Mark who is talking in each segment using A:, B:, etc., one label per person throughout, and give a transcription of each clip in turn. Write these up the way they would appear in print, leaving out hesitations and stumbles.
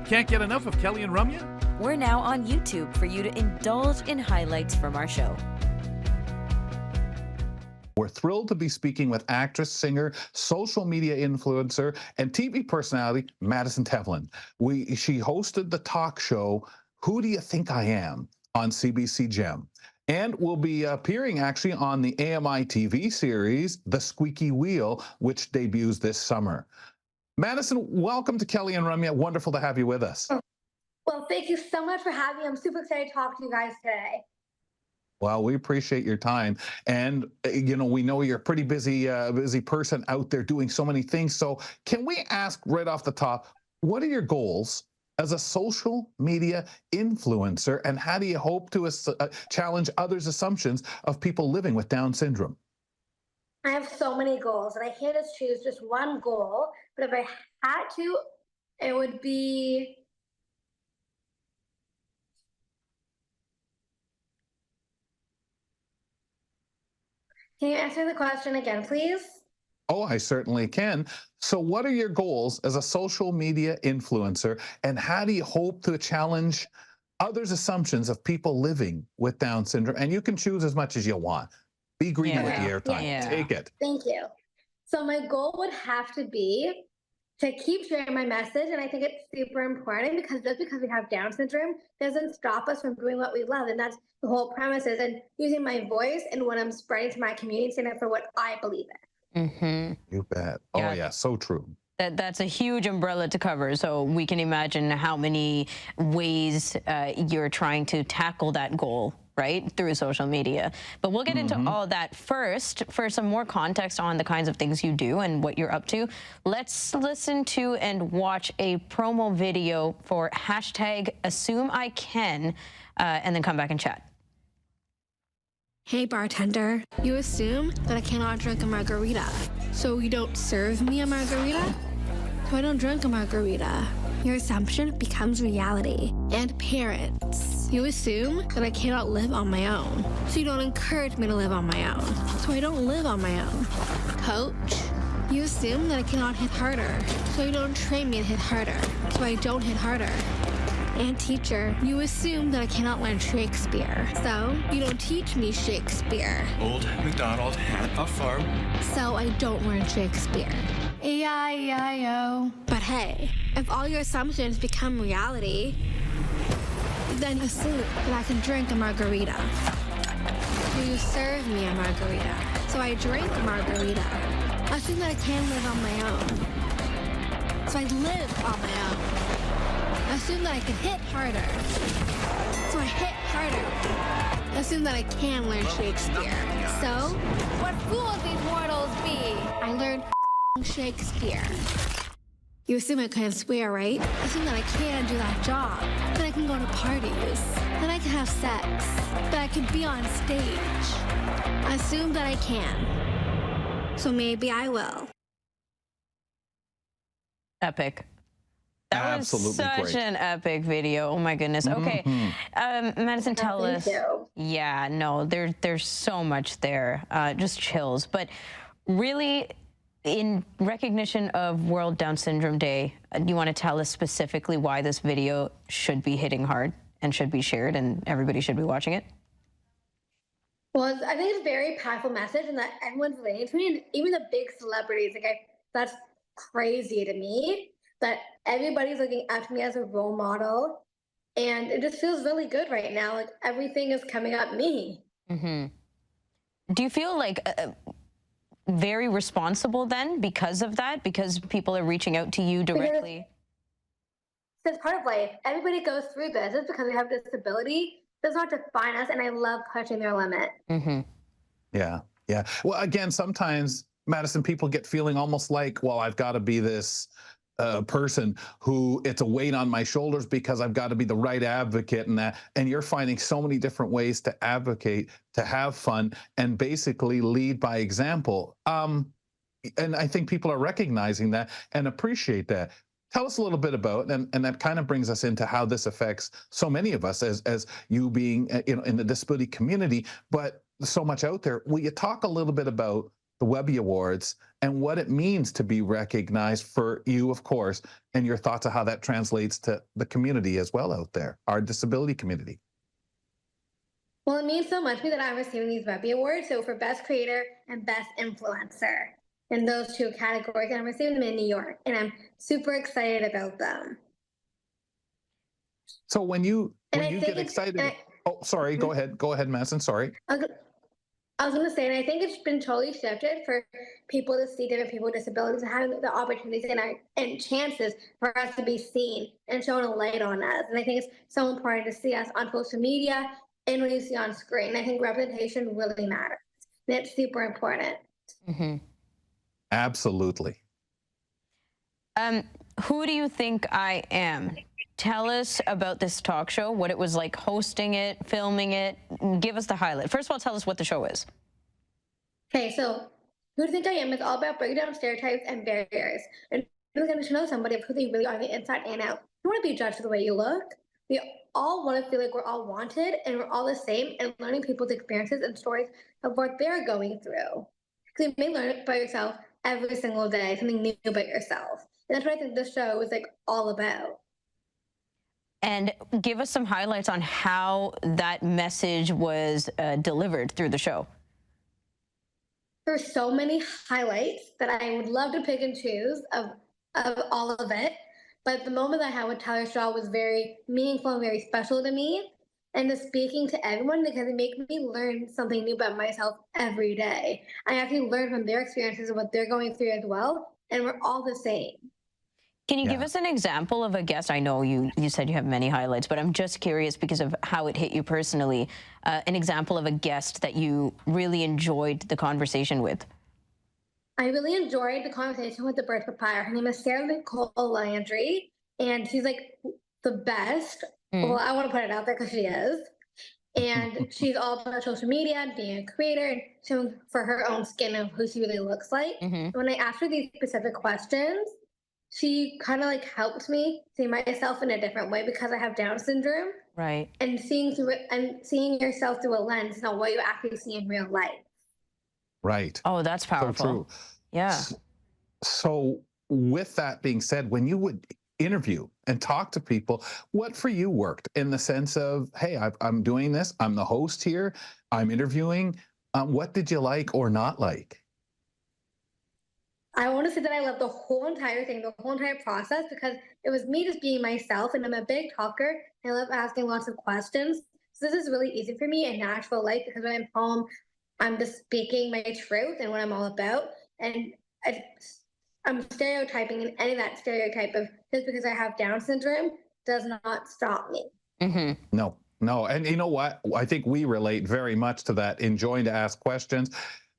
A: Can't get enough of Kelly and Ramya?
B: We're now on YouTube for you to indulge in highlights from our show.
C: We're thrilled to be speaking with actress, singer, social media influencer, and TV personality Madison Tevlin. She hosted the talk show, Who Do You Think I Am? On CBC Gem. And will be appearing actually on the AMI TV series, The Squeaky Wheel, which debuts this summer. Madison, welcome to Kelly and Ramya. Wonderful to have you with us.
D: Well, thank you so much for having me. I'm super excited to talk to you guys today.
C: Well, we appreciate your time. And, you know, we know you're a pretty busy person out there doing so many things. So can we ask right off the top, what are your goals as a social media influencer, and how do you hope to challenge others' assumptions of people living with Down syndrome?
D: I have so many goals, and I can't just choose just one goal. But if I had to, it would be Can you answer the question again, please?
C: Oh, I certainly can. So what are your goals as a social media influencer, and how do you hope to challenge others' assumptions of people living with Down syndrome? And you can choose as much as you want. Be greedy with the airtime. Take it.
D: Thank you. So my goal would have to be to keep sharing my message, and I think it's super important because just because we have Down syndrome doesn't stop us from doing what we love, and that's the whole premise is, and using my voice and what I'm spreading to my community, standing up for what I believe in.
B: Mm-hmm.
C: You bet. Oh yeah, so true.
E: That's a huge umbrella to cover, so we can imagine how many ways you're trying to tackle that goal, right, through social media. But we'll get into all of that first. For some more context on the kinds of things you do and what you're up to, let's listen to and watch a promo video for #AssumeICan, and then come back and chat.
F: Hey bartender, you assume that I cannot drink a margarita, so you don't serve me a margarita? So I don't drink a margarita. Your assumption becomes reality. And parents, you assume that I cannot live on my own, so you don't encourage me to live on my own. So I don't live on my own. Coach, you assume that I cannot hit harder, so you don't train me to hit harder, so I don't hit harder. And teacher, you assume that I cannot learn Shakespeare, so you don't teach me Shakespeare.
G: Old MacDonald had a farm,
F: so I don't learn Shakespeare. E-I-E-I-O. But hey, if all your assumptions become reality, then assume that I can drink a margarita. So you serve me a margarita, so I drink a margarita. Assume that I can live on my own, so I live on my own. Assume that I can hit harder, so I hit harder. Assume that I can learn Shakespeare. So, what fools these mortals be? I learned Shakespeare. You assume I can swear, right? Assume that I can do that job, that I can go to parties, that I can have sex, that I can be on stage. Assume that I can. So maybe I will.
E: Epic. That
C: Absolutely
E: was such
C: great.
E: an epic video. Oh my goodness. Okay, Madison, tell us.
D: Thank you.
E: Yeah, no, there's so much there. Just chills. But really, in recognition of World Down Syndrome Day, do you want to tell us specifically why this video should be hitting hard and should be shared and everybody should be watching it?
D: Well, I think it's a very powerful message, and that everyone's relating to me, and even the big celebrities. That's crazy to me. That everybody's looking up to me as a role model, and it just feels really good right now. Like everything is coming up me.
E: Do you feel like very responsible then because of that? Because people are reaching out to you directly?
D: It's part of life. Everybody goes through this. It's because we have disability. It does not define us, and I love pushing their limit.
C: Yeah. Well, again, sometimes, Madison, people get feeling almost like, well, I've got to be this person who it's a weight on my shoulders because I've got to be the right advocate, and you're finding so many different ways to advocate, to have fun, and basically lead by example. And I think people are recognizing that and appreciate that. Tell us a little bit about, and that kind of brings us into how this affects so many of us as you being in the disability community, but so much out there. Will you talk a little bit about the Webby Awards and what it means to be recognized for you, of course, and your thoughts of how that translates to the community as well out there, our disability community.
D: Well, it means so much to me that I'm receiving these Webby Awards. So for Best Creator and Best Influencer in those two categories, and I'm receiving them in New York, and I'm super excited about them.
C: So when you get excited, oh, sorry,
D: Mhm.
C: go ahead, Madison. Sorry.
D: I was going to say, and I think it's been totally shifted for people to see different people with disabilities and having the opportunities and chances for us to be seen and shown a light on us. And I think it's so important to see us on social media and when you see on screen. I think representation really matters. And it's super important.
E: Mm-hmm.
C: Absolutely.
E: Who do you think I am? Tell us about this talk show, what it was like hosting it, filming it. Give us the highlight. First of all, tell us what the show is.
D: Okay, so Who Do You Think I Am is all about breaking down stereotypes and barriers and really getting to know somebody of who they really are on the inside and out. You want to be judged for the way you look. We all want to feel like we're all wanted and we're all the same, and learning people's experiences and stories of what they're going through. Because you may learn about yourself every single day, something new about yourself. And that's what I think this show is like all about.
E: And give us some highlights on how that message was delivered through the show.
D: There's so many highlights that I would love to pick and choose of all of it. But the moment I had with Tyler Shaw was very meaningful and very special to me. And just speaking to everyone, because it makes me learn something new about myself every day. I actually learn from their experiences and what they're going through as well. And we're all the same.
E: Can you give us an example of a guest? I know you said you have many highlights, but I'm just curious because of how it hit you personally. An example of a guest that you really enjoyed the conversation with.
D: I really enjoyed the conversation with the birth papaya. Her name is Sarah Nicole Landry, and she's like the best. Well, I want to put it out there because she is. And she's all about social media and being a creator and showing for her own skin of who she really looks like. When I asked her these specific questions, she kind of like helped me see myself in a different way because I have Down syndrome.
E: Right.
D: And seeing through it and seeing yourself through a lens, not what you actually see in real life.
C: Right.
E: Oh, that's powerful.
C: So true.
E: Yeah.
C: So with that being said, when you would interview and talk to people, what for you worked in the sense of, hey, I'm doing this, I'm the host here, I'm interviewing. What did you like or not like?
D: I want to say that I love the whole entire thing, the whole entire process, because it was me just being myself, and I'm a big talker. I love asking lots of questions. So this is really easy for me in natural life because when I'm home, I'm just speaking my truth and what I'm all about. And I'm stereotyping, and any of that stereotype of just because I have Down syndrome does not stop me.
C: No. And you know what? I think we relate very much to that, enjoying to ask questions.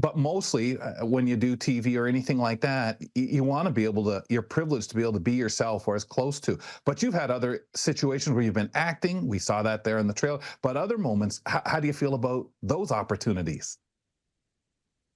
C: But mostly when you do TV or anything like that, you want to be able to, you're privileged to be able to be yourself or as close to. But you've had other situations where you've been acting. We saw that there in the trailer. But other moments, how do you feel about those opportunities?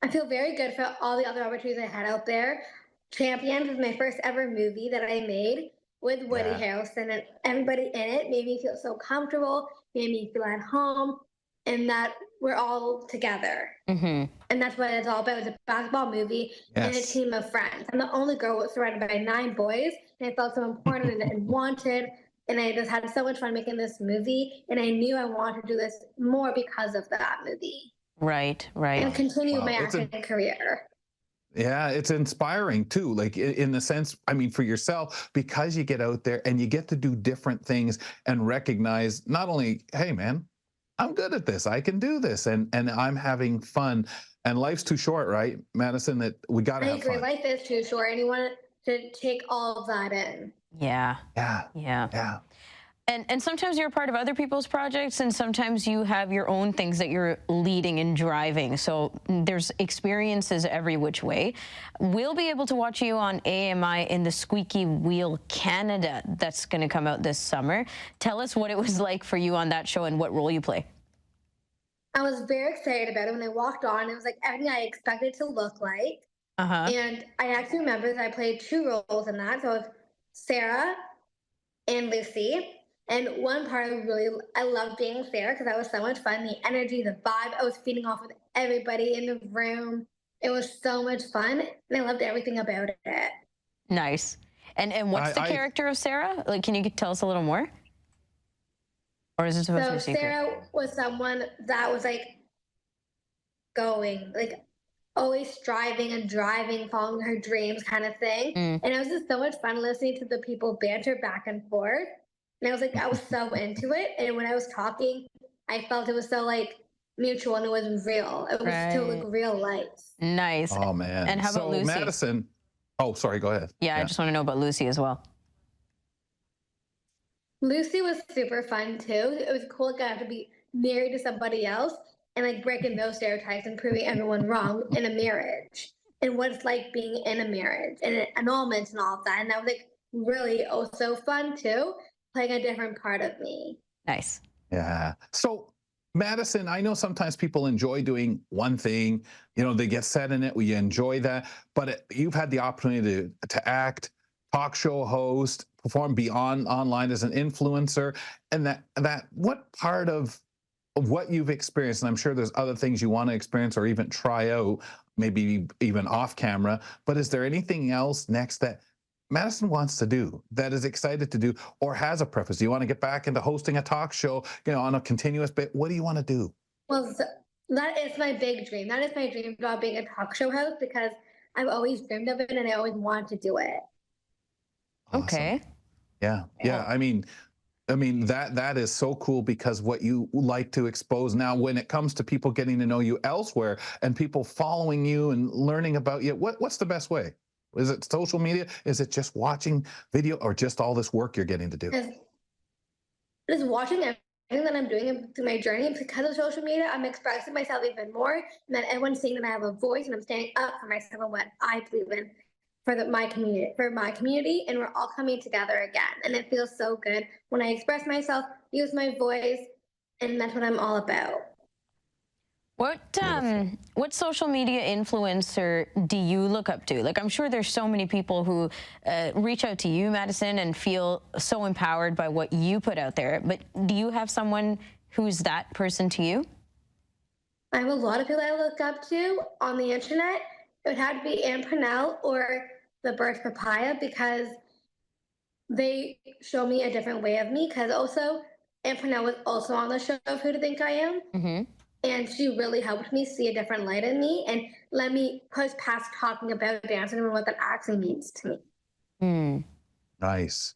D: I feel very good for all the other opportunities I had out there. Champions was my first ever movie that I made with Woody Harrelson, and everybody in it made me feel so comfortable, made me feel at home, and that we're all together. And that's what it's all about. It's a basketball movie and a team of friends. I'm the only girl surrounded by 9 boys, and I felt so important and wanted, and I just had so much fun making this movie, and I knew I wanted to do this more because of that movie.
E: Right.
D: And continue my acting career.
C: Yeah, it's inspiring too, like in the sense, I mean, for yourself, because you get out there and you get to do different things and recognize not only, hey, man, I'm good at this, I can do this, and I'm having fun. And life's too short, right, Madison, that we got to have fun.
D: Life is too short, and you want to take all of that in.
E: Yeah. And sometimes you're a part of other people's projects, and sometimes you have your own things that you're leading and driving. So there's experiences every which way. We'll be able to watch you on AMI in the Squeaky Wheel Canada that's going to come out this summer. Tell us what it was like for you on that show and what role you play.
D: I was very excited about it when I walked on. It was like everything I expected it to look like. And I actually remember that I played 2 roles in that. So it was Sarah and Lucy. And one part I loved being Sarah because that was so much fun. The energy, the vibe, I was feeding off with everybody in the room. it was so much fun, and I loved everything about it.
E: Nice. And what's the character of Sarah? Like, can you tell us a little more? Or is it supposed to be a secret?
D: Sarah was someone that was like going, like always striving and driving, following her dreams kind of thing. And it was just so much fun listening to the people banter back and forth. And I was like, I was so into it. And when I was talking, I felt it was so like mutual and it was real. It was still like real life.
E: Nice.
C: Oh, man.
E: And how about Lucy?
C: Madison. Oh, sorry. Go ahead.
E: Yeah, I just want to know about Lucy as well.
D: Lucy was super fun too. It was cool to have to be married to somebody else and like breaking those stereotypes and proving everyone wrong in a marriage and what it's like being in a marriage and annulments and all of that. And that was like really also fun too, playing a different part of me.
E: Nice.
C: Yeah. So Madison, I know sometimes people enjoy doing one thing, you know, they get set in it, we enjoy that, but you've had the opportunity to act, talk show host, perform beyond online as an influencer, and that what part of what you've experienced, and I'm sure there's other things you want to experience or even try out, maybe even off camera, but is there anything else next that Madison wants to do, that is excited to do, or has a preference? Do you want to get back into hosting a talk show, you know, on a continuous basis? What do you want to do?
D: Well, that is my big dream. That is my dream about being a talk show host because I've always dreamed of it and I always wanted to do it.
C: Awesome.
E: Okay.
C: Yeah. Yeah. I mean, that is so cool because what you like to expose now when it comes to people getting to know you elsewhere and people following you and learning about you, what's the best way? Is it social media? Is it just watching video or just all this work you're getting to do?
D: Just watching everything that I'm doing through my journey. Because of social media, I'm expressing myself even more and then everyone's seeing that I have a voice and I'm standing up for myself and what I believe in. For my community, and we're all coming together again. And it feels so good when I express myself, use my voice, and that's what I'm all about.
E: What social media influencer do you look up to? Like, I'm sure there's so many people who reach out to you, Madison, and feel so empowered by what you put out there. But do you have someone who's that person to you?
D: I have a lot of people I look up to on the internet. It would have to be Anne Purnell or the Birch Papaya because they show me a different way of me. Because also, Anne Purnell was also on the show of Who to Think I Am. And she really helped me see a different light in me and let me push past talking about dancing and what that actually means to me.
C: Nice.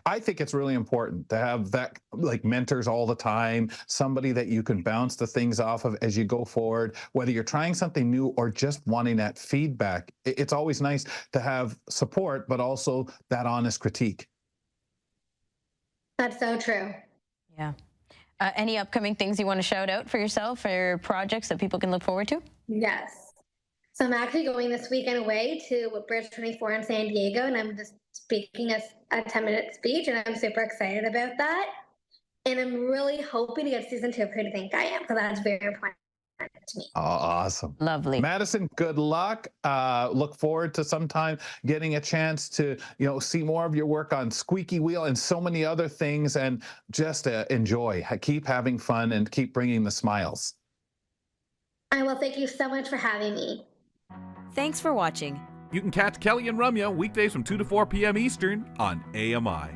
C: I think it's really important to have that, like, mentors all the time, somebody that you can bounce the things off of as you go forward, whether you're trying something new or just wanting that feedback. It's always nice to have support, but also that honest critique.
D: That's so true.
E: Yeah. Any upcoming things you want to shout out for yourself or projects that people can look forward to?
D: Yes. So I'm actually going this weekend away to Bridge 24 in San Diego, and I'm just speaking a 10-minute speech, and I'm super excited about that. And I'm really hoping to get season 2 of Who to Think I Am, because that's very important to me.
C: Oh, awesome.
E: Lovely.
C: Madison, good luck. Look forward to sometime getting a chance to, you know, see more of your work on Squeaky Wheel and so many other things, and just enjoy. Keep having fun and keep bringing the smiles.
D: I will. Thank you so much for having me.
B: Thanks for watching.
A: You can catch Kelly and Ramya weekdays from 2 to 4 p.m. Eastern on AMI.